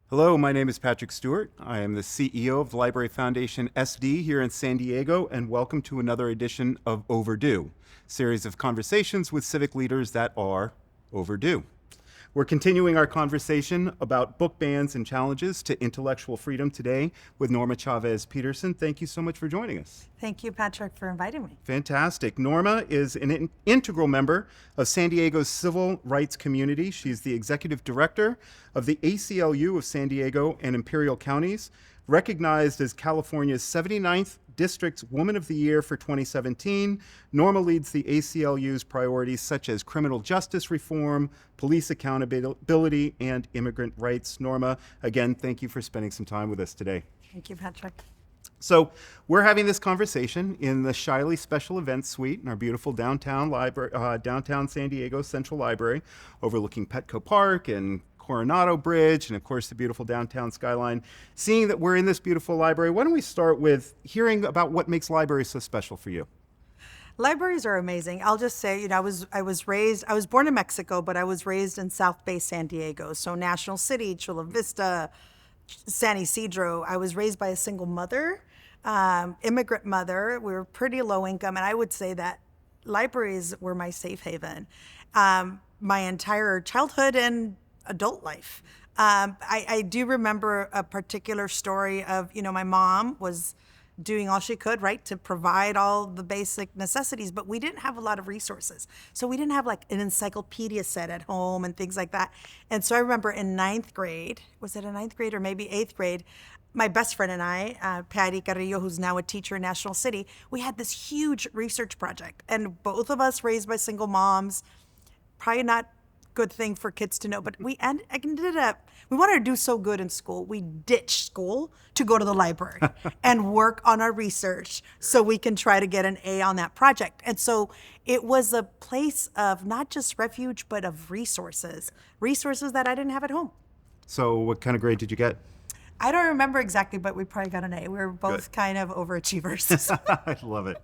Hello, my name is Patrick Stewart. I am the CEO of the Library Foundation SD here in San Diego, and welcome to another edition of Overdue, series of conversations with civic leaders that are overdue. We're continuing our conversation about book bans and challenges to intellectual freedom today with Norma Chávez-Peterson. Thank you so much for joining us. Thank you, Patrick, for inviting me. Fantastic. Norma is an integral member of San Diego's civil rights community. She's the executive director of the ACLU of San Diego and Imperial counties, recognized as California's 79th District's Woman of the Year for 2017. Norma leads the ACLU's priorities such as criminal justice reform, police accountability, and immigrant rights. Norma, again, thank you for spending some time with us today. Thank you, Patrick. So we're having this conversation in the Shiley Special Events Suite in our beautiful downtown library, downtown San Diego Central Library, overlooking Petco Park and Coronado Bridge, and of course the beautiful downtown skyline. Seeing that we're in this beautiful library, why don't we start with hearing about what makes libraries so special for you? Libraries are amazing. I'll just say, I was born in Mexico, but I was raised in South Bay, San Diego. So National City, Chula Vista, San Isidro. I was raised by a single mother, immigrant mother. We were pretty low income, and I would say that libraries were my safe haven. My entire childhood and adult life. I do remember a particular story of, my mom was doing all she could, right, to provide all the basic necessities, but we didn't have a lot of resources. So we didn't have like an encyclopedia set at home and things like that. And so I remember in ninth grade, was it a ninth grade or maybe eighth grade, my best friend and I, Patty Carrillo, who's now a teacher in National City, we had this huge research project. And both of us raised by single moms, probably not good thing for kids to know, but we wanted to do so good in school. We ditched school to go to the library and work on our research so we can try to get an A on that project. And so it was a place of not just refuge, but of resources that I didn't have at home. So what kind of grade did you get? I don't remember exactly, but we probably got an A. We were both kind of overachievers. I love it.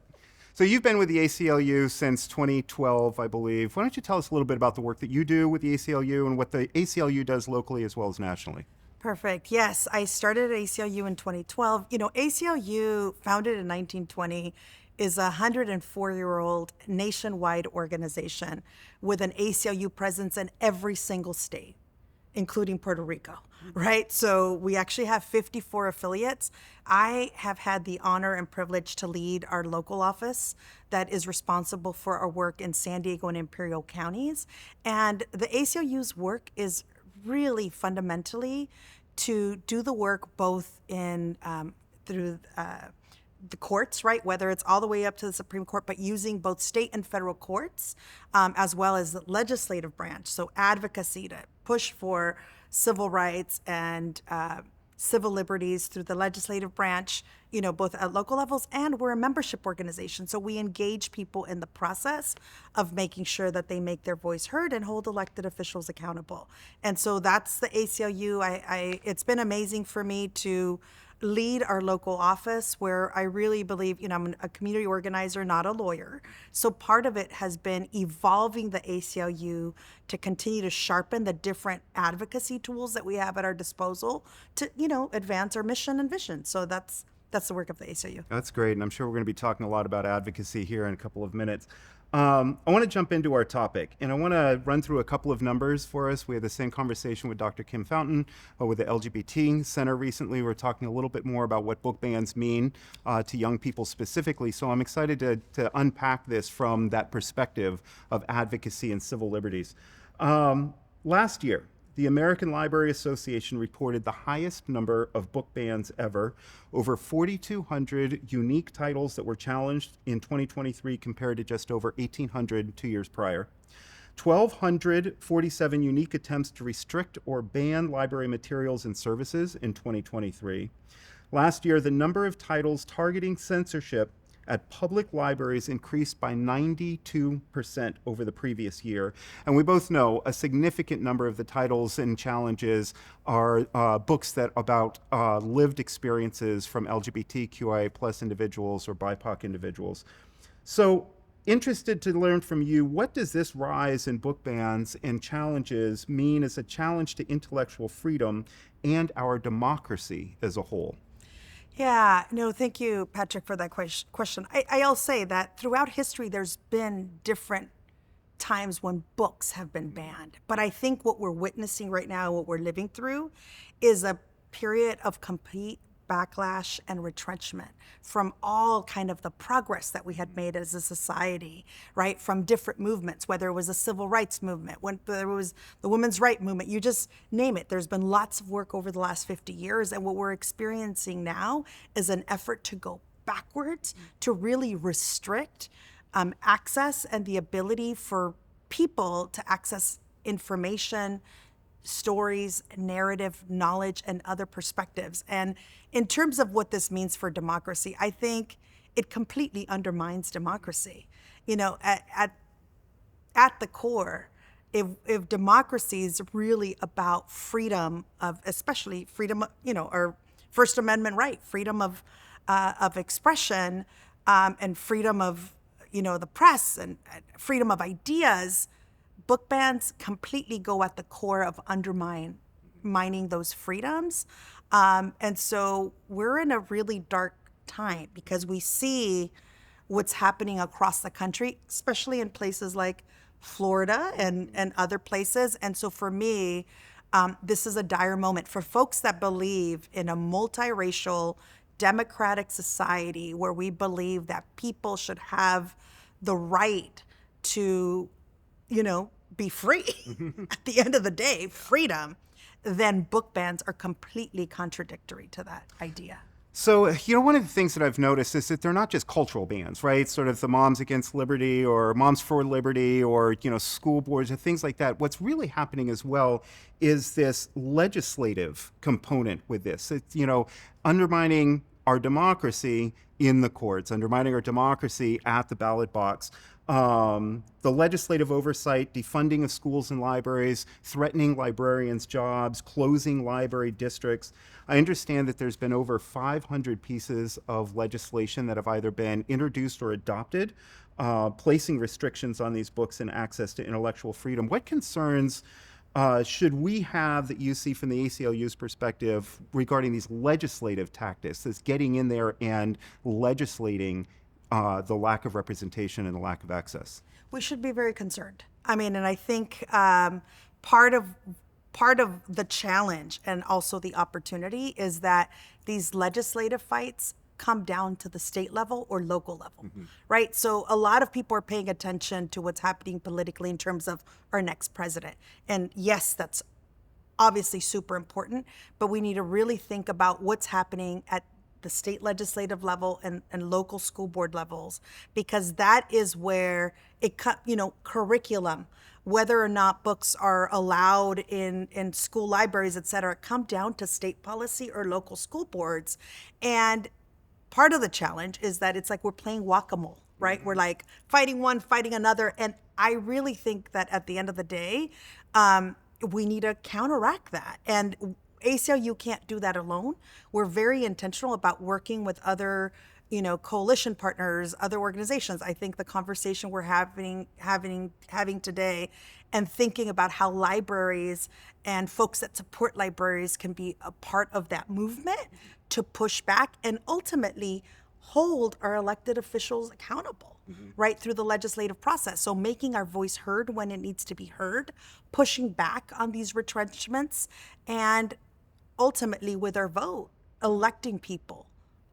So you've been with the ACLU since 2012, I believe. Why don't you tell us a little bit about the work that you do with the ACLU and what the ACLU does locally as well as nationally? Perfect. Yes, I started at ACLU in 2012. ACLU, founded in 1920, is a 104-year-old nationwide organization with an ACLU presence in every single state, including Puerto Rico, right? So we actually have 54 affiliates. I have had the honor and privilege to lead our local office that is responsible for our work in San Diego and Imperial counties. And the ACLU's work is really fundamentally to do the work both in through the courts, right? Whether it's all the way up to the Supreme Court, but using both state and federal courts, as well as the legislative branch. So advocacy to push for civil rights and civil liberties through the legislative branch, both at local levels, and we're a membership organization. So we engage people in the process of making sure that they make their voice heard and hold elected officials accountable. And so that's the ACLU. It's been amazing for me to lead our local office where I really believe, I'm a community organizer, not a lawyer. So part of it has been evolving the ACLU to continue to sharpen the different advocacy tools that we have at our disposal to, advance our mission and vision. So that's the work of the ACLU. That's great, and I'm sure we're going to be talking a lot about advocacy here in a couple of minutes. I want to jump into our topic, and I want to run through a couple of numbers for us. We had the same conversation with Dr. Kim Fountain with the LGBT Center recently. We were talking a little bit more about what book bans mean to young people specifically. So I'm excited to unpack this from that perspective of advocacy and civil liberties. Last year, the American Library Association reported the highest number of book bans ever, over 4,200 unique titles that were challenged in 2023 compared to just over 1,800 2 years prior. 1,247 unique attempts to restrict or ban library materials and services in 2023. Last year, the number of titles targeting censorship at public libraries increased by 92% over the previous year. And we both know a significant number of the titles and challenges are books that about lived experiences from LGBTQIA plus individuals or BIPOC individuals. So Interested to learn from you, what does this rise in book bans and challenges mean as a challenge to intellectual freedom and our democracy as a whole? Yeah, no, thank you, Patrick, for that question. I'll say that throughout history, there's been different times when books have been banned. But I think what we're witnessing right now, what we're living through, is a period of complete backlash and retrenchment from all kind of the progress that we had made as a society, right? From different movements, whether it was a civil rights movement, when there was the women's right movement, you just name it. There's been lots of work over the last 50 years. And what we're experiencing now is an effort to go backwards, to really restrict access and the ability for people to access information, stories, narrative, knowledge, and other perspectives. And in terms of what this means for democracy, I think it completely undermines democracy. You know, at the core, if democracy is really about freedom of, especially freedom, our First Amendment right, freedom of expression, and freedom of, the press and freedom of ideas, book bans completely go at the core of undermining those freedoms. And so we're in a really dark time because we see what's happening across the country, especially in places like Florida and other places. And so for me, this is a dire moment for folks that believe in a multiracial, democratic society where we believe that people should have the right to, be free. At the end of the day, freedom, then book bans are completely contradictory to that idea. So, one of the things that I've noticed is that they're not just cultural bans, right? Sort of the Moms Against Liberty or Moms for Liberty or, school boards and things like that. What's really happening as well is this legislative component with this. It's, undermining our democracy in the courts, undermining our democracy at the ballot box. The legislative oversight, defunding of schools and libraries, threatening librarians' jobs, closing library districts. I understand that there's been over 500 pieces of legislation that have either been introduced or adopted, placing restrictions on these books and access to intellectual freedom. What concerns should we have that you see from the ACLU's perspective regarding these legislative tactics, this getting in there and legislating the lack of representation and the lack of access? We should be very concerned. I mean, and I think part of the challenge and also the opportunity is that these legislative fights come down to the state level or local level, right? So a lot of people are paying attention to what's happening politically in terms of our next president. And yes, that's obviously super important, but we need to really think about what's happening at the state legislative level and local school board levels, because that is where curriculum, whether or not books are allowed in school libraries, et cetera, come down to state policy or local school boards. And part of the challenge is that it's like we're playing whack-a-mole, right? Mm-hmm. We're like fighting one, fighting another. And I really think that at the end of the day, we need to counteract that. And ACLU can't do that alone. We're very intentional about working with other, coalition partners, other organizations. I think the conversation we're having today and thinking about how libraries and folks that support libraries can be a part of that movement to push back and ultimately hold our elected officials accountable, right, through the legislative process. So making our voice heard when it needs to be heard, pushing back on these retrenchments, and ultimately with our vote, electing people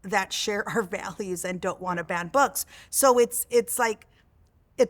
that share our values and don't want to ban books. So it's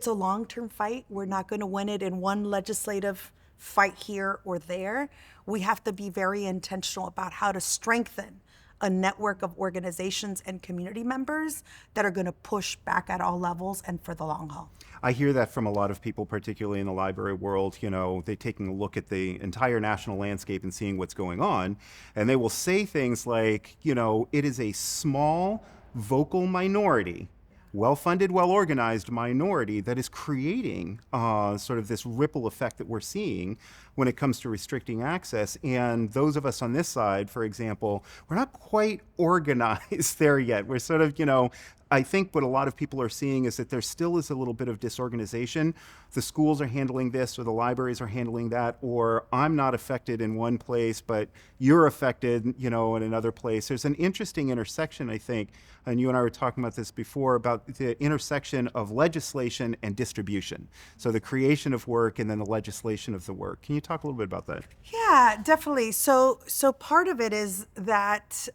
a long-term fight. We're not going to win it in one legislative fight here or there. We have to be very intentional about how to strengthen a network of organizations and community members that are going to push back at all levels and for the long haul. I hear that from a lot of people, particularly in the library world. They're taking a look at the entire national landscape and seeing what's going on. And they will say things like, it is a small, vocal minority, well-funded, well-organized minority that is creating sort of this ripple effect that we're seeing when it comes to restricting access. And those of us on this side, for example, we're not quite organized there yet. We're sort of, I think what a lot of people are seeing is that there still is a little bit of disorganization. The schools are handling this, or the libraries are handling that, or I'm not affected in one place, but you're affected, in another place. There's an interesting intersection, I think, and you and I were talking about this before, about the intersection of legislation and distribution. So the creation of work and then the legislation of the work. Can you talk a little bit about that? Yeah, definitely. So part of it is that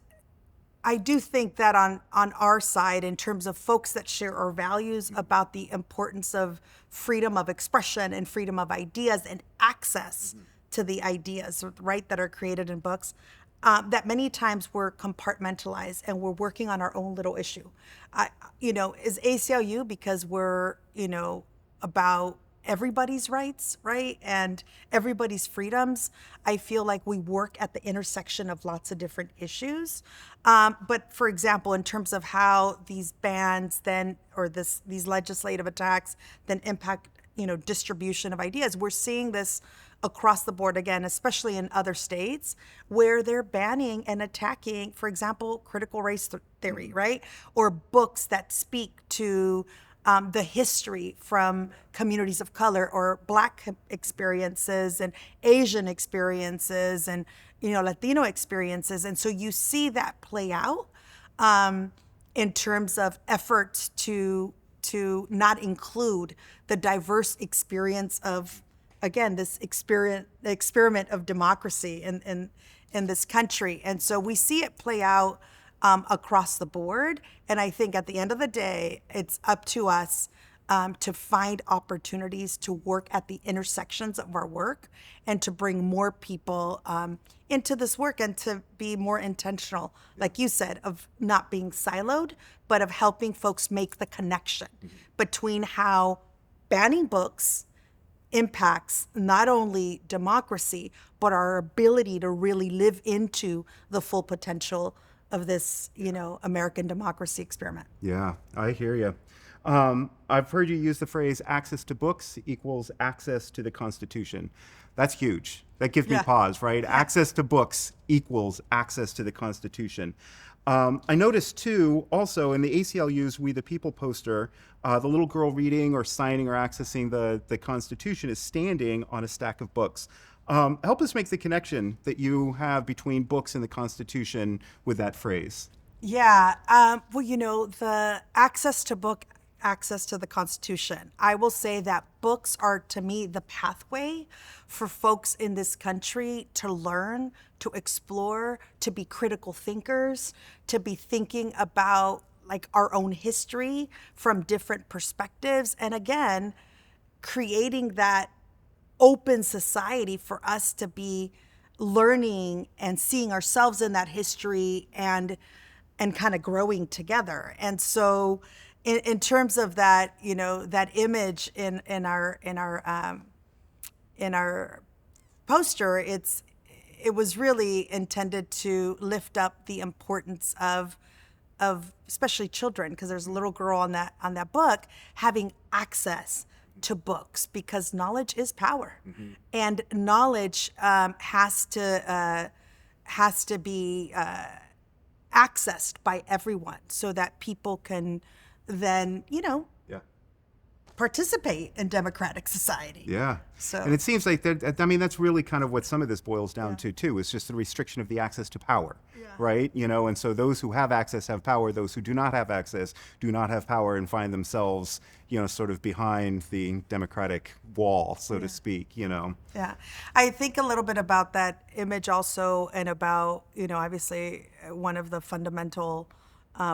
I do think that on our side, in terms of folks that share our values about the importance of freedom of expression and freedom of ideas and access to the ideas, right, that are created in books, that many times we're compartmentalized and we're working on our own little issue. Is ACLU because we're, about everybody's rights, right? And everybody's freedoms. I feel like we work at the intersection of lots of different issues. But for example, in terms of how these bans then, or these legislative attacks then impact, distribution of ideas, we're seeing this across the board again, especially in other states where they're banning and attacking, for example, critical race theory, right? Or books that speak to the history from communities of color, or Black experiences and Asian experiences and, Latino experiences. And so you see that play out in terms of efforts to not include the diverse experience of, again, this experiment of democracy in this country. And so we see it play out across the board. And I think at the end of the day, it's up to us to find opportunities to work at the intersections of our work and to bring more people into this work and to be more intentional, like you said, of not being siloed, but of helping folks make the connection between how banning books impacts not only democracy, but our ability to really live into the full potential of this, American democracy experiment. Yeah, I hear you. I've heard you use the phrase access to books equals access to the Constitution. That's huge. That gives me pause, right? Yeah. Access to books equals access to the Constitution. I noticed too, also in the ACLU's We the People poster, the little girl reading or signing or accessing the Constitution is standing on a stack of books. Help us make the connection that you have between books and the Constitution with that phrase. Yeah, the access to the Constitution. I will say that books are, to me, the pathway for folks in this country to learn, to explore, to be critical thinkers, to be thinking about like our own history from different perspectives. And again, creating that open society for us to be learning and seeing ourselves in that history and kind of growing together. And so in terms of that, that image in our poster, it was really intended to lift up the importance of especially children, because there's a little girl on that book having access to books, because knowledge is power, and knowledge has to be accessed by everyone so that people can then participate in democratic society. Yeah. So, and it seems like that's really kind of what some of this boils down to too. It's just the restriction of the access to power, right? And so those who have access have power. Those who do not have access do not have power and find themselves, sort of behind the democratic wall, so to speak. Yeah, I think a little bit about that image also, and about obviously one of the fundamental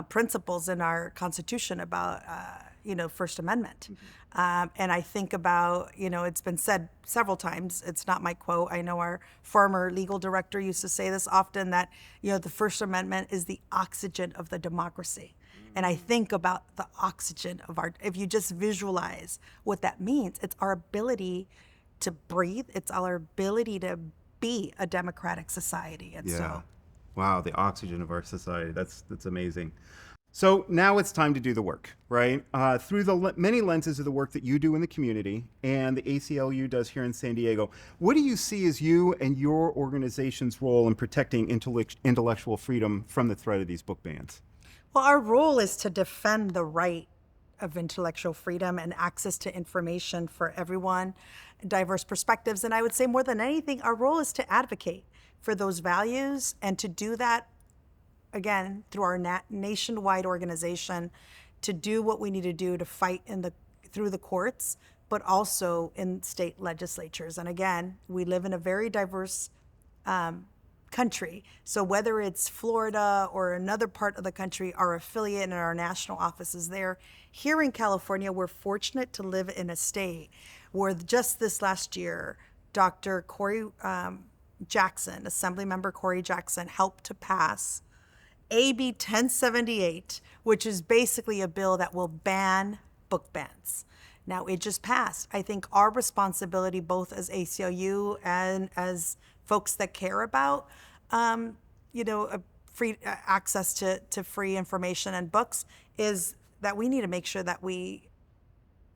principles in our Constitution about First Amendment. And I think about, it's been said several times, it's not my quote. I know our former legal director used to say this often, that, the First Amendment is the oxygen of the democracy. And I think about the oxygen of if you just visualize what that means, it's our ability to breathe. It's our ability to be a democratic society. And so, wow, the oxygen of our society. That's amazing. So now it's time to do the work, right? Through the many lenses of the work that you do in the community and the ACLU does here in San Diego, what do you see as you and your organization's role in protecting intellectual freedom from the threat of these book bans? Well, our role is to defend the right of intellectual freedom and access to information for everyone, diverse perspectives. And I would say more than anything, our role is to advocate for those values and to do that, again, through our nationwide organization, to do what we need to do to fight through the courts, but also in state legislatures. And again, we live in a very diverse country. So whether it's Florida or another part of the country, our affiliate and our national office is there. Here in California, we're fortunate to live in a state where just this last year, Dr. Corey Jackson, Assemblymember Corey Jackson, helped to pass AB 1078, which is basically a bill that will ban book bans. Now, it just passed. I think our responsibility, both as ACLU and as folks that care about, free access to free information and books, is that we need to make sure that we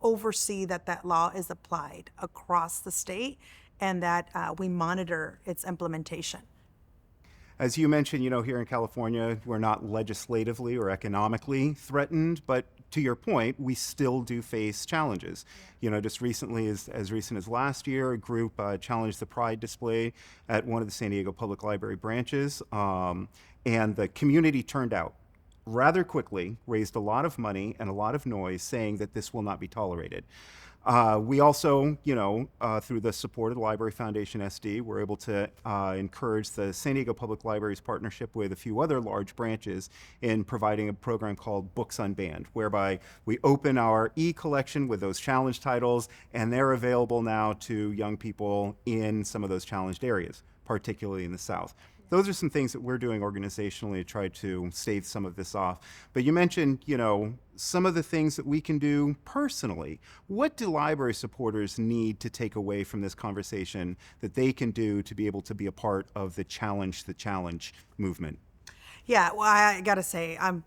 oversee that law is applied across the state and that we monitor its implementation. As you mentioned, here in California, we're not legislatively or economically threatened, but to your point, we still do face challenges. Just recently, as recent as last year, a group challenged the Pride display at one of the San Diego Public Library branches, and the community turned out rather quickly, raised a lot of money and a lot of noise saying that this will not be tolerated. We also, through the support of the Library Foundation SD, we're able to encourage the San Diego Public Library's partnership with a few other large branches in providing a program called Books Unbanned, whereby we open our e-collection with those challenge titles, and they're available now to young people in some of those challenged areas, particularly in the South. Those are some things that we're doing organizationally to try to stave some of this off. But you mentioned, some of the things that we can do personally. What do library supporters need to take away from this conversation that they can do to be able to be a part of the challenge movement? Yeah, well, I gotta say, I'm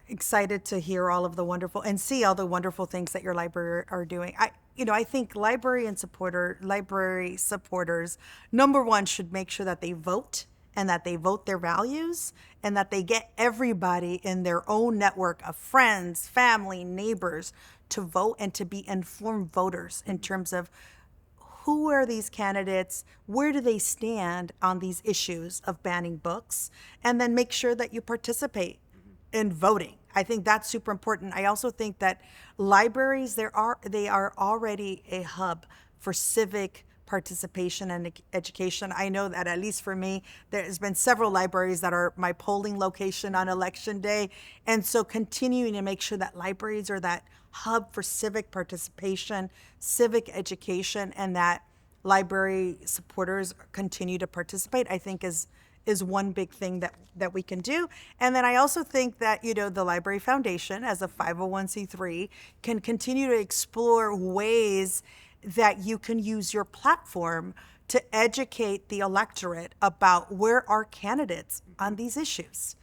excited to hear all of the wonderful and see all the wonderful things that your library are doing. I think library supporters, number one, should make sure that they vote and that they vote their values and that they get everybody in their own network of friends, family, neighbors to vote and to be informed voters in terms of who are these candidates, where do they stand on these issues of banning books, and then make sure that you participate in voting. I think that's super important. I also think that libraries, they are already a hub for civic participation and education. I know that at least for me, there's been several libraries that are my polling location on election day. And so continuing to make sure that libraries are that hub for civic participation, civic education, and that library supporters continue to participate, I think is one big thing that we can do. And then I also think that, the Library Foundation as a 501c3 can continue to explore ways that you can use your platform to educate the electorate about where are candidates on these issues.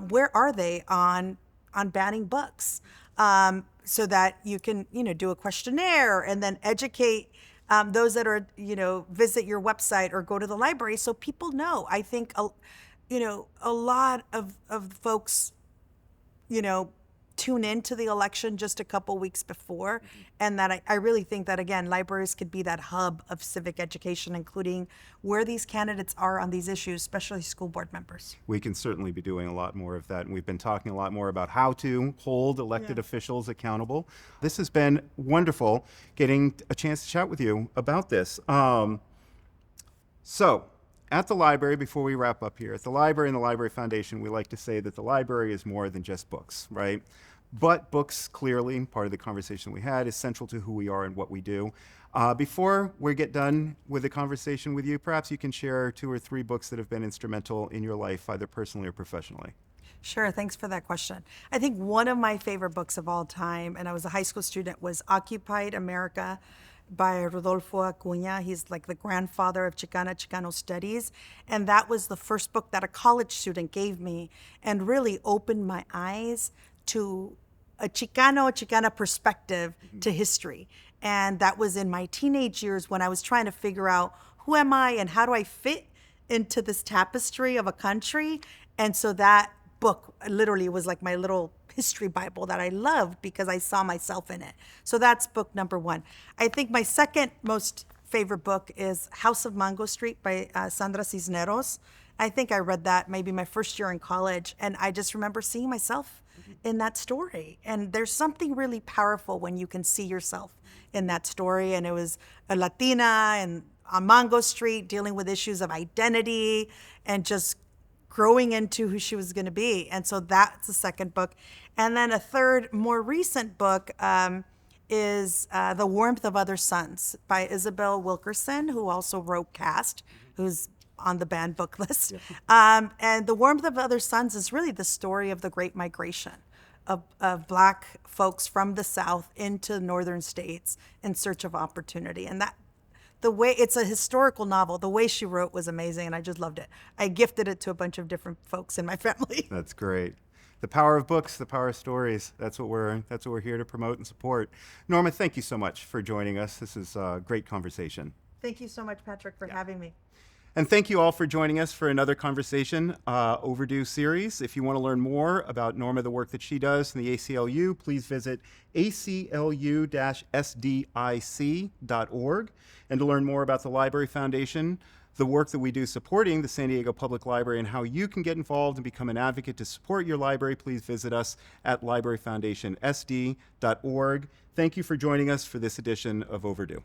Where are they on banning books? So that you can, do a questionnaire and then educate those that are, visit your website or go to the library so people know. I think, a lot of folks, tune into the election just a couple weeks before. And that I really think that, again, libraries could be that hub of civic education, including where these candidates are on these issues, especially school board members. We can certainly be doing a lot more of that. And we've been talking a lot more about how to hold elected officials accountable. This has been wonderful getting a chance to chat with you about this. So at the library, before we wrap up here, at the library and the Library Foundation, we like to say that the library is more than just books, right? But books, clearly, part of the conversation we had, is central to who we are and what we do. Before we get done with the conversation with you, perhaps you can share 2 or 3 books that have been instrumental in your life, either personally or professionally. Sure, thanks for that question. I think one of my favorite books of all time, and I was a high school student, was Occupied America by Rodolfo Acuña. He's like the grandfather of Chicano studies. And that was the first book that a college student gave me and really opened my eyes to a Chicana perspective to history. And that was in my teenage years when I was trying to figure out who am I and how do I fit into this tapestry of a country. And so that book book. Literally, it was like my little history Bible that I loved because I saw myself in it. So that's book number one. I think my second most favorite book is House of Mango Street by Sandra Cisneros. I think I read that maybe my first year in college, and I just remember seeing myself in that story. And there's something really powerful when you can see yourself in that story. And it was a Latina and on Mango Street dealing with issues of identity and just growing into who she was going to be. And so that's the second book. And then a third, more recent book is The Warmth of Other Suns by Isabel Wilkerson, who also wrote Cast, who's on the banned book list. And The Warmth of Other Suns is really the story of the Great Migration of Black folks from the South into northern states in search of opportunity. And that the way it's a historical novel, the way she wrote was amazing, and I just loved it. I gifted it to a bunch of different folks in my family. That's great. The power of books, the power of stories. That's what we're here to promote and support. Norma, thank you so much for joining us. This is a great conversation. Thank you so much, Patrick, for having me. And thank you all for joining us for another conversation, Overdue series. If you want to learn more about Norma, the work that she does in the ACLU, please visit aclu-sdic.org. And to learn more about the Library Foundation, the work that we do supporting the San Diego Public Library, and how you can get involved and become an advocate to support your library, please visit us at libraryfoundationsd.org. Thank you for joining us for this edition of Overdue.